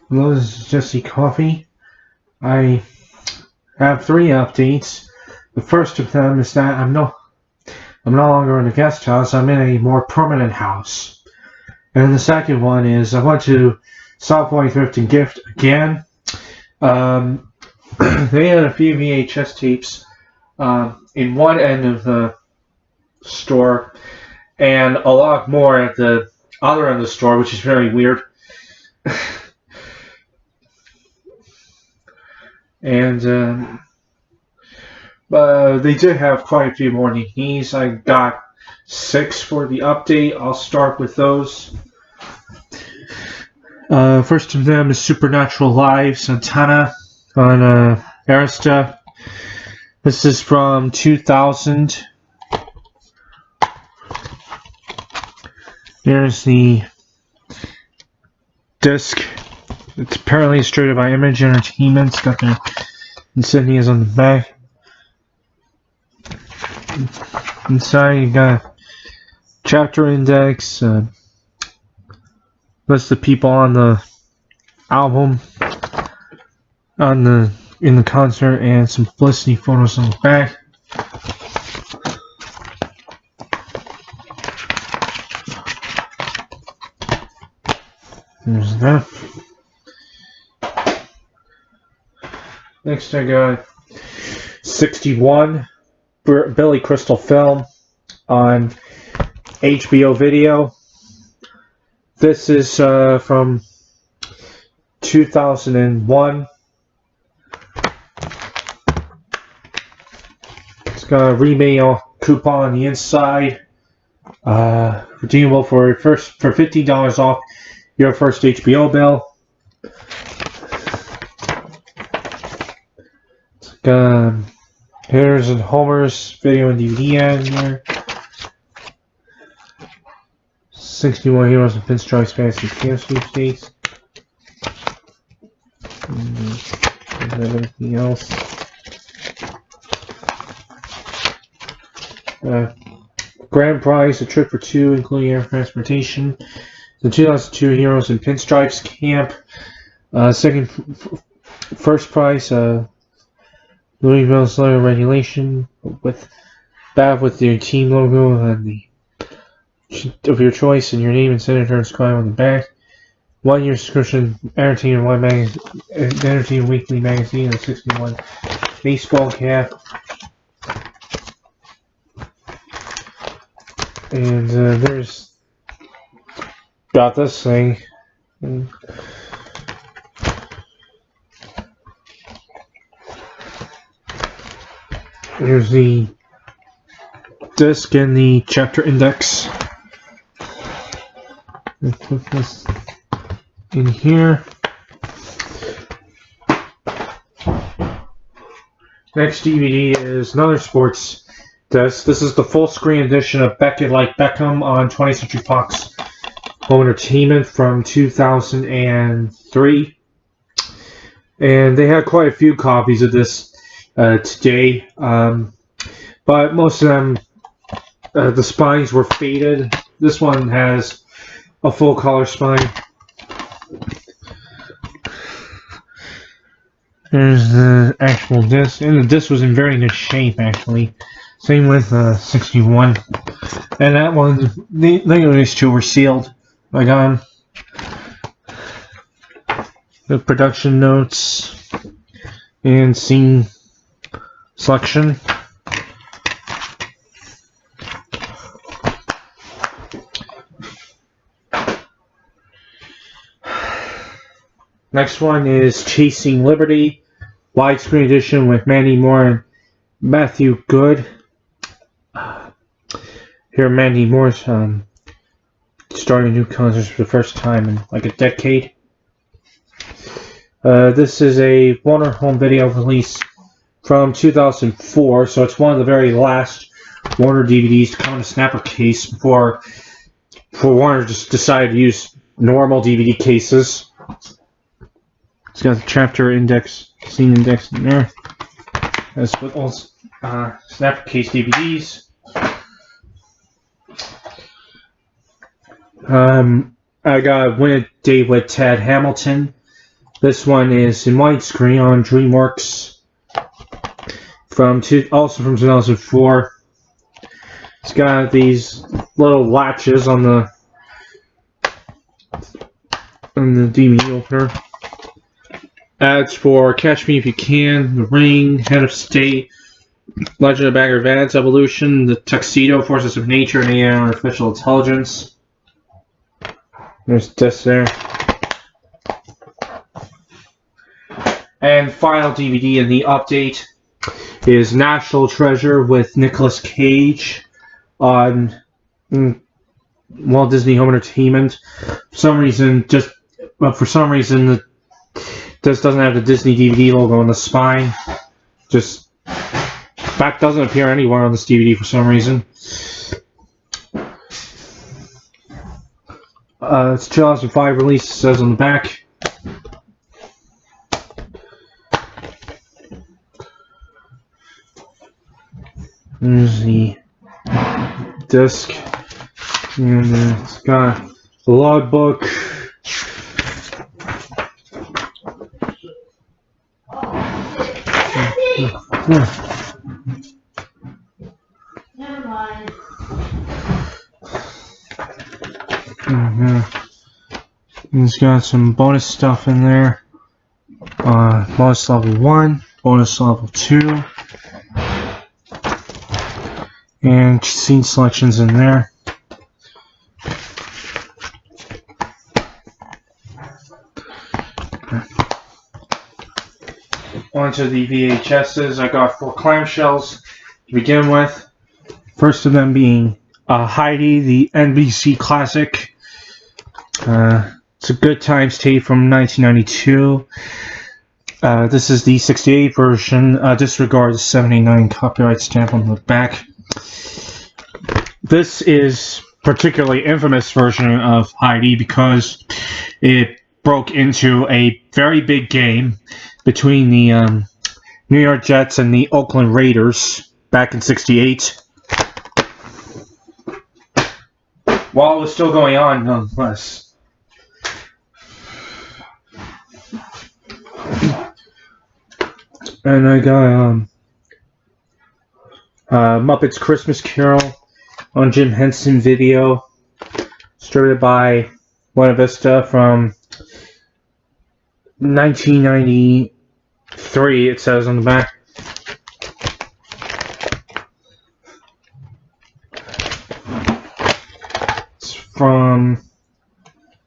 Hello, this is Jesse Coffee. I have 3 updates. The first of them is that I'm no longer in a guest house. I'm in a more permanent house. And the second one is I went to Southpoint Thrift and Gift again. They had a few VHS tapes in one end of the store and a lot more at the other end of the store, which is very weird. And they did have quite a few more DVDs. I got 6 for the update. I'll start with those. First of them is Supernatural Live Santana on Arista. This is from 2000. Here's the disc. It's apparently distributed by Image Entertainment. It's got their insignias on the back. Inside you got a chapter index, list of people on the album, in the concert, and some publicity photos on the back. There's that. Next I got 61 Billy Crystal film on HBO video. This is from 2001. It's got a remail coupon on the inside. Redeemable for $50 off your first HBO bill. Here's a Homer's video and DVD ad here. 61 Heroes and Pinstripes Fantasy Camp Sweepstakes. And everything else. Grand prize, a trip for 2, including air transportation. The 2002 Heroes and Pinstripes Camp. First prize, Louisville's logo regulation with your team logo and the of your choice and your name and senator inscribed on the back. 1 year subscription, Entertainment Weekly magazine, and 61 baseball cap. And there's got this thing. Here's the disc and the chapter index. Let's put this in here. Next DVD is another sports disc. This is the full screen edition of Beckett Like Beckham on 20th Century Fox Home Entertainment from 2003. And they had quite a few copies of this today, but most of them, the spines were faded. This one has a full color spine. There's the actual disc, and the disc was in very good shape actually. Same with 61, and that one, these two were sealed. I got the production notes and scene selection. Next one is Chasing Liberty, widescreen edition with Mandy Moore and Matthew Good. Here Mandy Moore's starting new concerts for the first time in like a decade. This is a Warner home video release from 2004, so it's one of the very last Warner DVDs to come in a snapper case before Warner just decided to use normal DVD cases. It's got the chapter index, scene index in there. As with all snapper case DVDs. I got Win a Day with Ted Hamilton This one is in widescreen on DreamWorks, also from 2004. It's got these little latches on the DVD opener. Ads for Catch Me If You Can, The Ring, Head of State, Legend of Bagger Vance, Evolution, The Tuxedo, Forces of Nature, and AI Artificial Intelligence. There's this there. And final DVD in the update is National Treasure with Nicolas Cage on Walt Disney Home Entertainment. For some reason, this doesn't have the Disney DVD logo on the spine. That doesn't appear anywhere on this DVD for some reason. It's 2005 release, it says on the back. There's the disc, and it's got a logbook. Never mind. It's got some bonus stuff in there. Bonus level 1, bonus level 2, and scene selections in there. Onto the VHSs. I got 4 clamshells to begin with. First of them being Heidi, the NBC classic. It's a Good Times tape from 1992. This is the 68 version. Disregard the 79 copyright stamp on the back. This is particularly infamous version of Heidi because it broke into a very big game between the New York Jets and the Oakland Raiders back in '68. While it was still going on, nonetheless. And I got Muppets Christmas Carol on Jim Henson Video, distributed by Buena Vista from 1993, it says on the back. It's from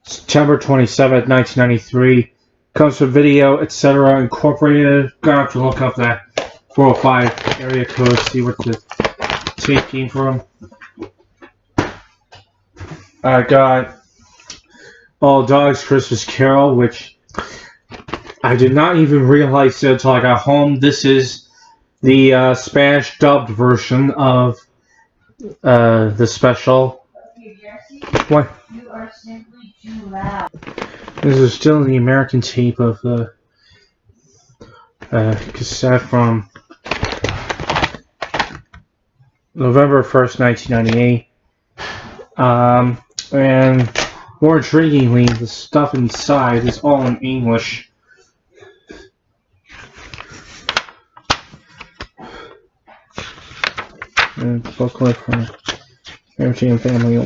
September 27th, 1993. Comes with video, etc. Incorporated. Gonna have to look up that 405 area code, see what the tape came from. I got All Dogs Christmas Carol, which I did not even realize it until I got home. This is the Spanish dubbed version of the special. What? You are simply too loud. This is still the American tape of the cassette from November 1st, 1998. And more intriguingly, the stuff inside is all in English. And booklet from MGM Family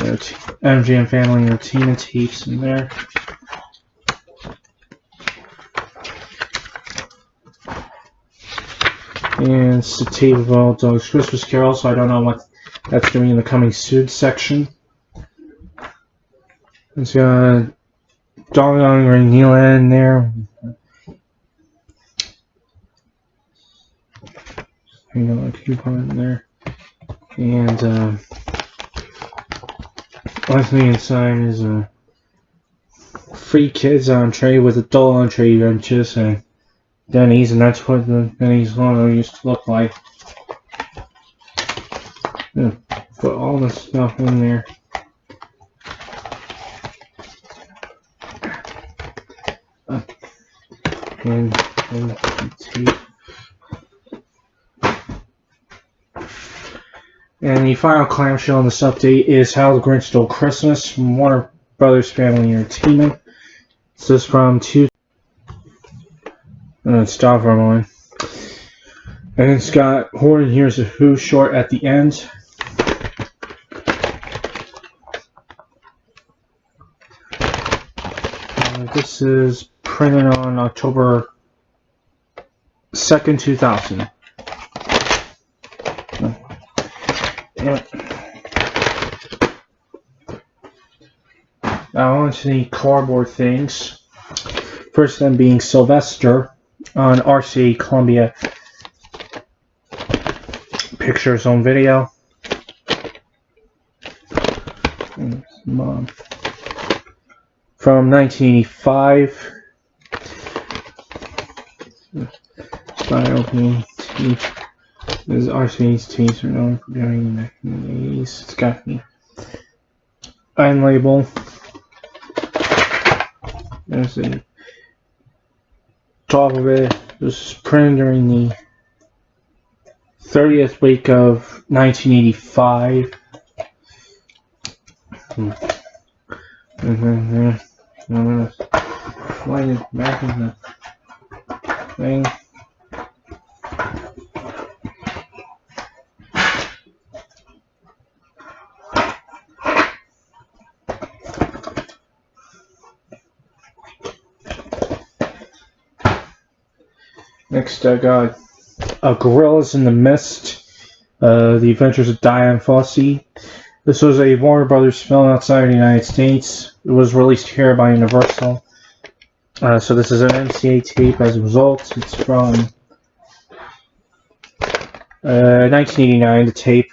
Entertainment tapes in there. And it's the tape of All Dogs Christmas Carol, so I don't know what that's doing in the coming soon section. It's got Dong Ring Neela in there. You know, a coupon in there. And last thing inside is a free kids entree with adult entree benches and Denny's, and that's what the Denny's logo used to look like. Yeah, put all the stuff in there. And tape. And the final clamshell in this update is How the Grinch Stole Christmas from Warner Brothers Family Entertainment. This is from And it's Stop for a moment. And it's got Horn Here's a Who short at the end. This is printed on October 2nd, 2000. Now on to the cardboard things. First then being Sylvester on RCA Columbia Pictures on video. Mom. From 1985. By opening teeth. This is RCA's teeth are known for doing back in the 80s. It's got the end label. There's the top of it. This is printed during the 30th week of 1985. And then I'm gonna slide it back in the thing. Next, I got Gorillas in the Mist, The Adventures of Diane Fossey. This was a Warner Brothers film outside the United States. It was released here by Universal. So this is an MCA tape as a result. It's from 1989, the tape.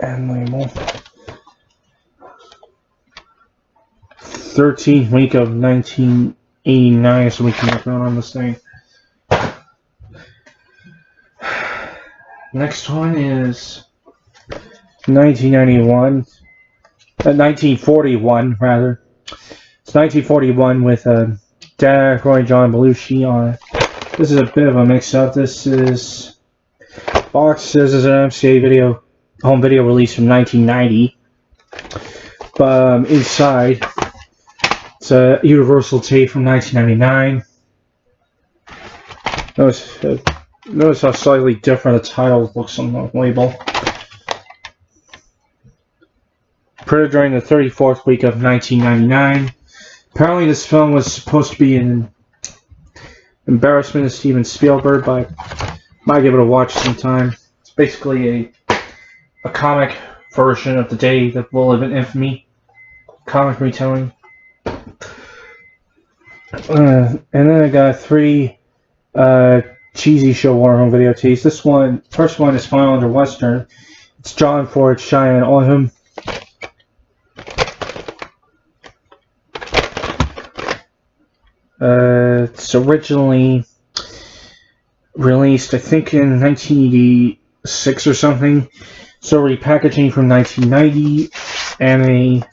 And label. 13th week of 1989 is the week I'm working on this thing. Next one is 1941 rather. It's 1941 with Dan Aykroyd, John Belushi on it. This is a bit of a mix-up. This is box says is an MCA home video release from 1990. But inside, it's a Universal tape from 1999. Notice how slightly different the title looks on the label. Printed during the 34th week of 1999. Apparently this film was supposed to be an embarrassment to Steven Spielberg, but might give it a watch sometime. It's basically a comic version of The Day That Will Live in Infamy. Comic retelling. And then I got 3 cheesy show Warner Home video tees. This one, first one is Final Under Western. It's John Ford, Cheyenne Oldham. It's originally released, I think, in 1986 or something. So repackaging from 1990 and a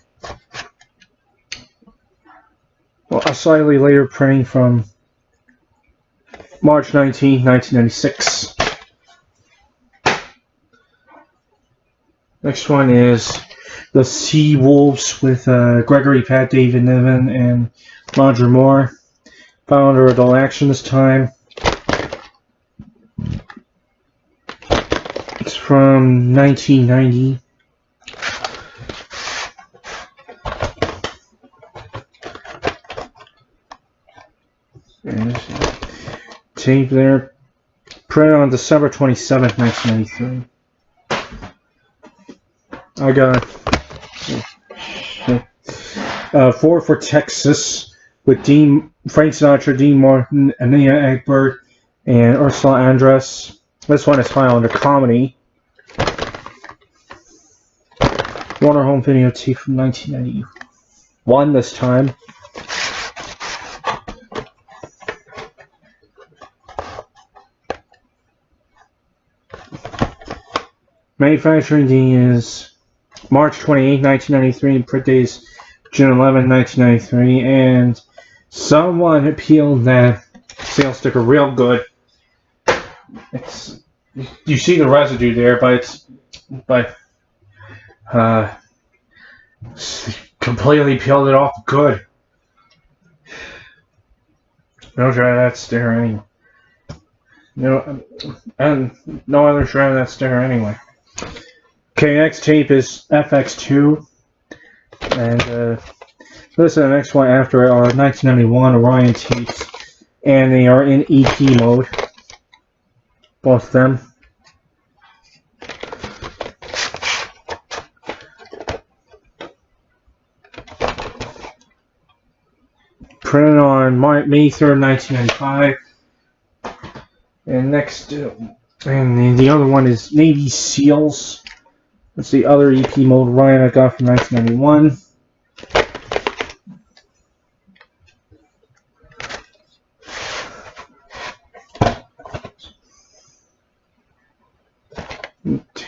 slightly later printing from March 19, 1996. Next one is the Sea Wolves with Gregory Pat, David Niven, and Roger Moore. Found under adult action this time. It's from 1990. Tape there. Printed on December 27th, 1993. I got Four for Texas with Frank Sinatra, Dean Martin, Ania Egbert, and Ursula Andress. This one is filed under comedy. Warner Home Video tape from 1991 this time. Manufacturing date is March 28, 1993, and print date is June 11, 1993, and someone appealed that sales sticker real good. You see the residue there, but but completely peeled it off good. No shred of that sticker anyway. No, and no other shred of that sticker anyway. Okay, next tape is FX2, and this is the next one after our 1991 Orion tapes, and they are in EP mode, both of them. Printed on May 3rd, 1995. And next, and the other one is Navy SEALs. That's the other EP mode Ryan I got from 1991.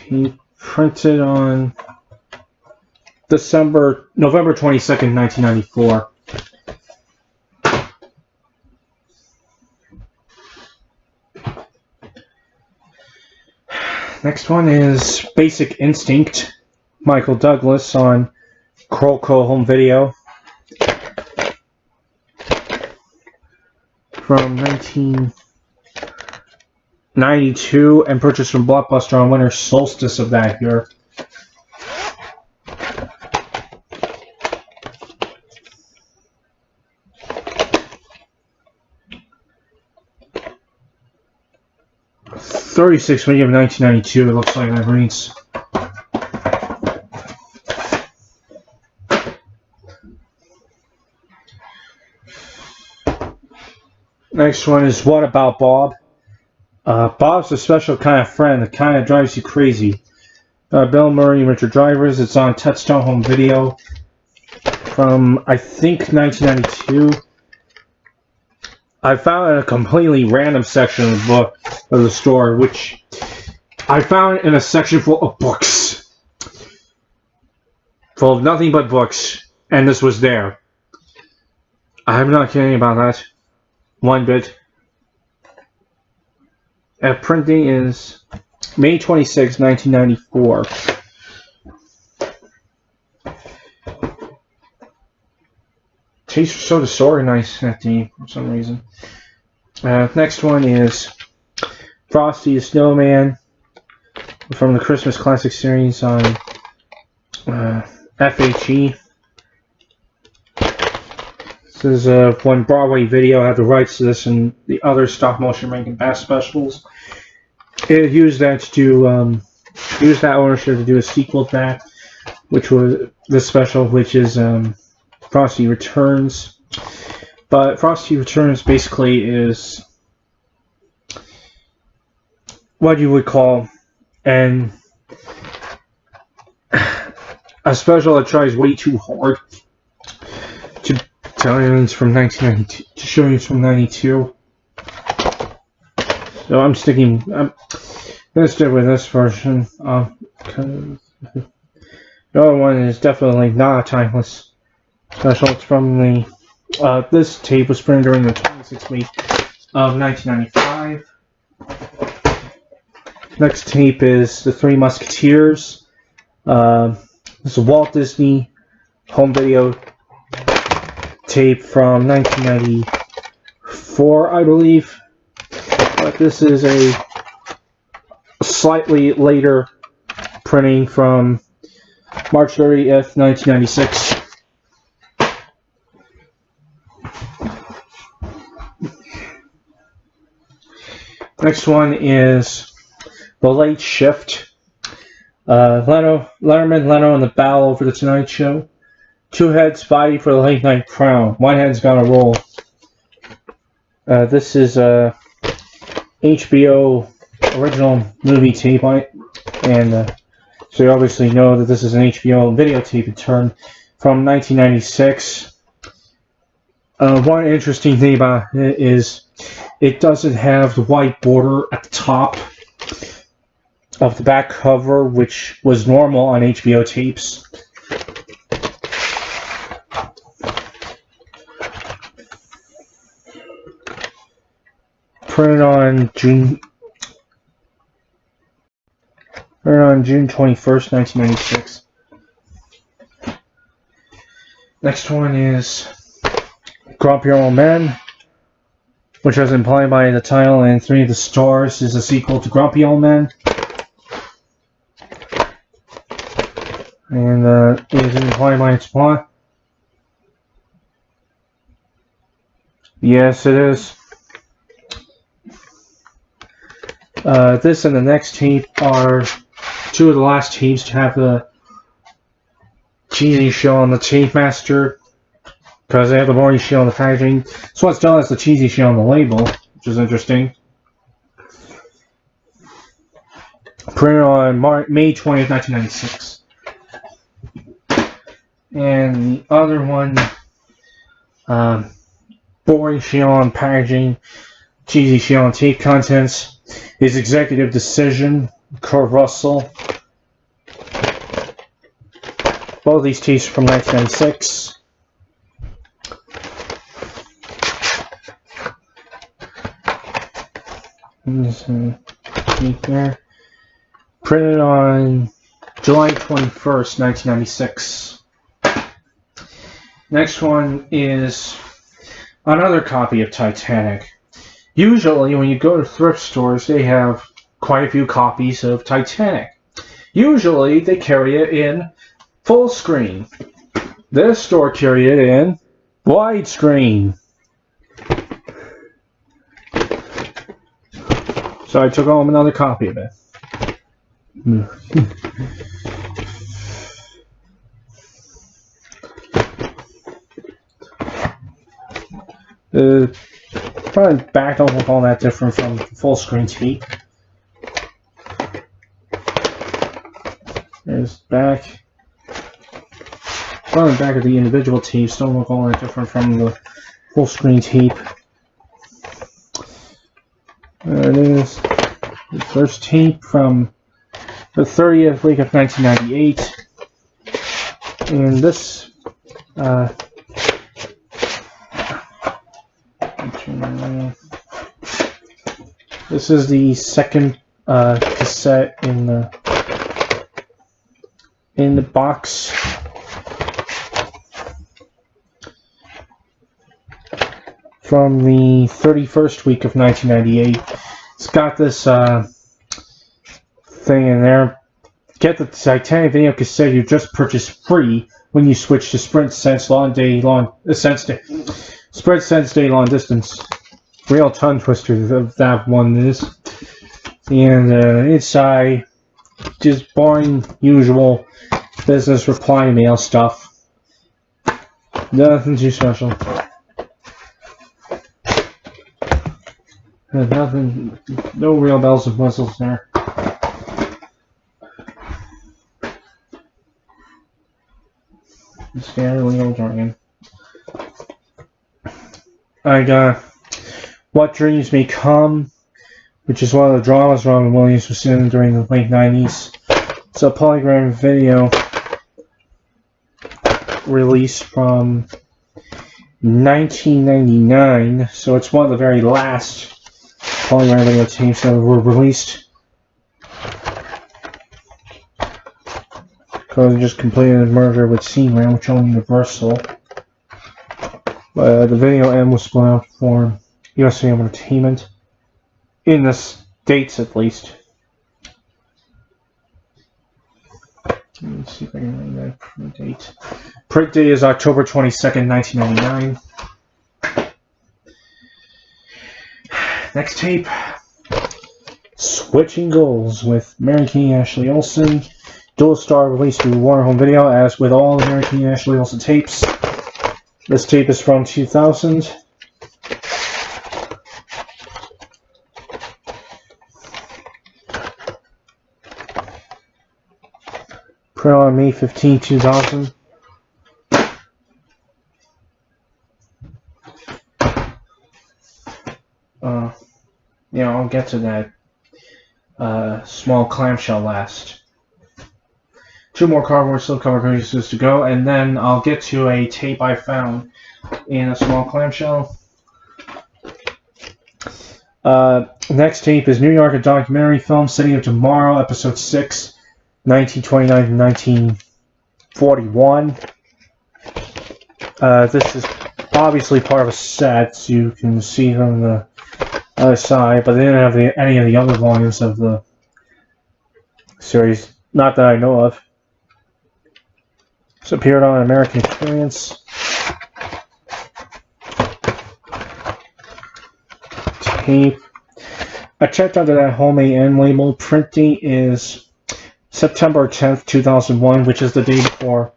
He printed on November 22nd, 1994. Next one is Basic Instinct, Michael Douglas on Crolco Home Video from 1992 and purchased from Blockbuster on winter solstice of that year. $36 million of 1992, it looks like that reads. Next one is What About Bob? Bob's a special kind of friend that kind of drives you crazy. Bill Murray and Richard Drivers. It's on Touchstone Home Video from, I think, 1992. I found it in a completely random section of the book of the store, which I found in a section full of books, full of nothing but books, and this was there. I'm not kidding about that one bit. Printing is May 26, 1994. Tastes so disorganized that day for some reason. Next one is Frosty the Snowman from the Christmas Classic series on FHE. This is one Broadway video. I have the rights to this and the other stop motion Rankin Bass specials. It used that to use that ownership to do a sequel to that, which was this special, which is Frosty Returns. But Frosty Returns basically is what you would call a special that tries way too hard to tell you it's from 1992, to show you it's from 92. So I'm going to stick with this version. The other one is definitely not a timeless special. It's from the this tape was printed during the 26th week of 1995. Next tape is The Three Musketeers. This is a Walt Disney home video tape from 1994, I believe. But this is a slightly later printing from March 30th, 1996. Next one is The Late Shift. Letterman, Leno, and the Battle over the Tonight Show. Two heads fighting for the late night crown. One head's gonna roll. This is a HBO original movie tape on it, and so you obviously know that this is an HBO videotape in turn from 1996. One interesting thing about it is it doesn't have the white border at the top of the back cover, which was normal on HBO tapes. Printed on Aired on June 21st, 1996. Next one is Grumpy Old Men, which was implied by the title and 3 of the stars is a sequel to Grumpy Old Men. And is it implied by its plot? Yes, it is. This and the next tape are 2 of the last tapes to have the cheesy show on the tape master, because they have the boring show on the packaging. So it's done as the cheesy show on the label, which is interesting. Printed on May 20th, 1996. And the other one, boring show on packaging, cheesy show on tape contents, is Executive Decision, Kurt Russell. Both of these tapes are from 1996. There. Printed on July 21st, 1996. Next one is another copy of Titanic. Usually, when you go to thrift stores, they have quite a few copies of Titanic. Usually, they carry it in full screen. This store carried it in widescreen. So I took home another copy of it. The front back don't look all that different from full screen tape. There's back. Front and back of the individual tapes don't look all that different from the full screen tape. There it is. The first tape from the 30th week of 1998. And this this is the second cassette in the box. From the 31st week of 1998. It's got this thing in there. Get the Titanic video cassette you just purchased free when you switch to Sprint Sense Sprint Sense Day Long Distance. Real tongue twister of that one is. And inside, just boring, usual business reply mail stuff. Nothing too special. Nothing, no real bells and whistles there. Standard legal jargon. I got What Dreams May Come, which is one of the dramas Robin Williams was in during the late 90s. It's a polygram video release from 1999, so it's one of the very last polygram video tapes that were released. Because it just completed a merger with C-Ram, which owned Universal. The video M was split out for USA Entertainment, in the States at least. Let me see if I can read that print date. Print date is October 22nd, 1999. Next tape, Switching Goals with Mary Kay and Ashley Olsen. Dual star released through Warner Home Video, as with all the Mary Kay and Ashley Olsen tapes. This tape is from 2000. Printed on May 15, 2000. Yeah, I'll get to that small clamshell last. 2 more cardboard slipcover pieces to go, and then I'll get to a tape I found in a small clamshell. Next tape is New York, a documentary film, City of Tomorrow, Episode 6, 1929 to 1941. This is obviously part of a set, so you can see from the other side, but they didn't have any of the other volumes of the series, not that I know of. It's appeared on American Experience. Tape. I checked under that homemade end label. Printing is September 10th, 2001, which is the day before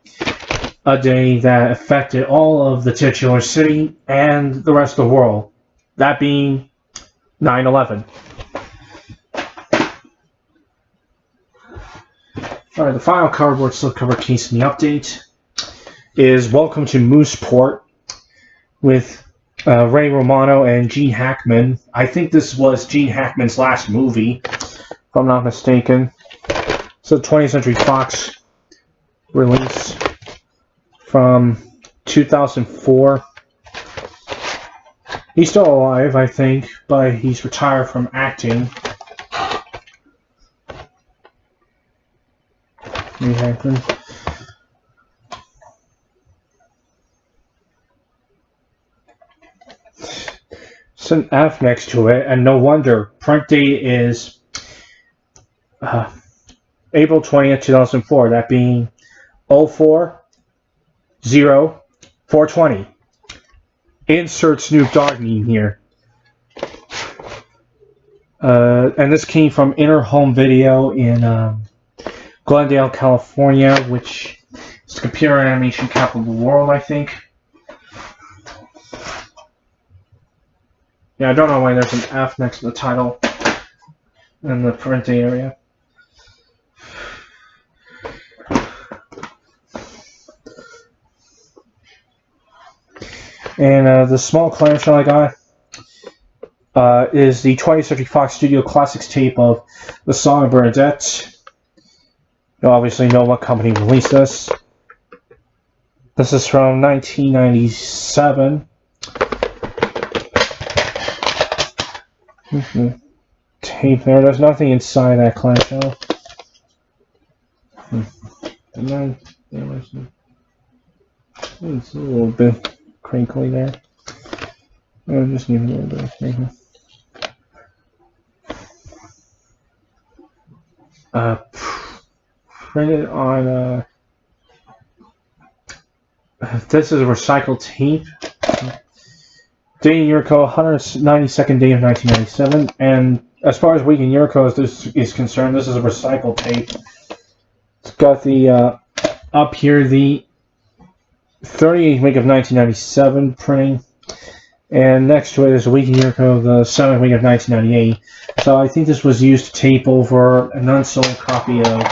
a day that affected all of the titular city and the rest of the world. That being 9/11. Alright, the final cardboard slipcover case in the update is Welcome to Mooseport with Ray Romano and Gene Hackman. I think this was Gene Hackman's last movie, if I'm not mistaken. It's a 20th Century Fox release from 2004. He's still alive, I think, but he's retired from acting. Gene Hackman. It's an F next to it, and no wonder. Print date is April 20th, 2004, that being 04/04/20. Insert Snoop Dogg meme here. And this came from Inner Home Video in Glendale, California, which is the computer animation capital of the world, I think. Yeah, I don't know why there's an F next to the title in the printing area. And the small clamshell I got is the 20th Century Fox Studio Classics tape of The Song of Bernadette. You obviously know what company released this. This is from 1997. Tape there. There's nothing inside that clamshell. And then it's a little bit crinkly there. I just need a little bit of crinkle. Printed on this is a recycled tape. Day in Yuriko, 192nd day of 1997, and as far as Week in Yuriko is concerned, this is a recycled tape. It's got the up here the 38th week of 1997 printing, and next to it is a Week in Yuriko, the 7th week of 1998. So I think this was used to tape over an unsold copy of.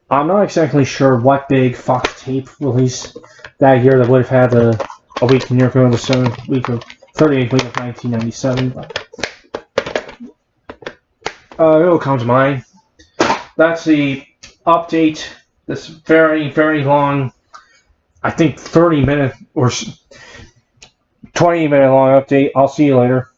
I'm not exactly sure what big Fox tape release that year that would have had a Week in Yuriko, the 7th week of 38th week of 1997. But, it'll come to mind. That's the update. This very, very long, I think 30-minute or 20-minute long update. I'll see you later.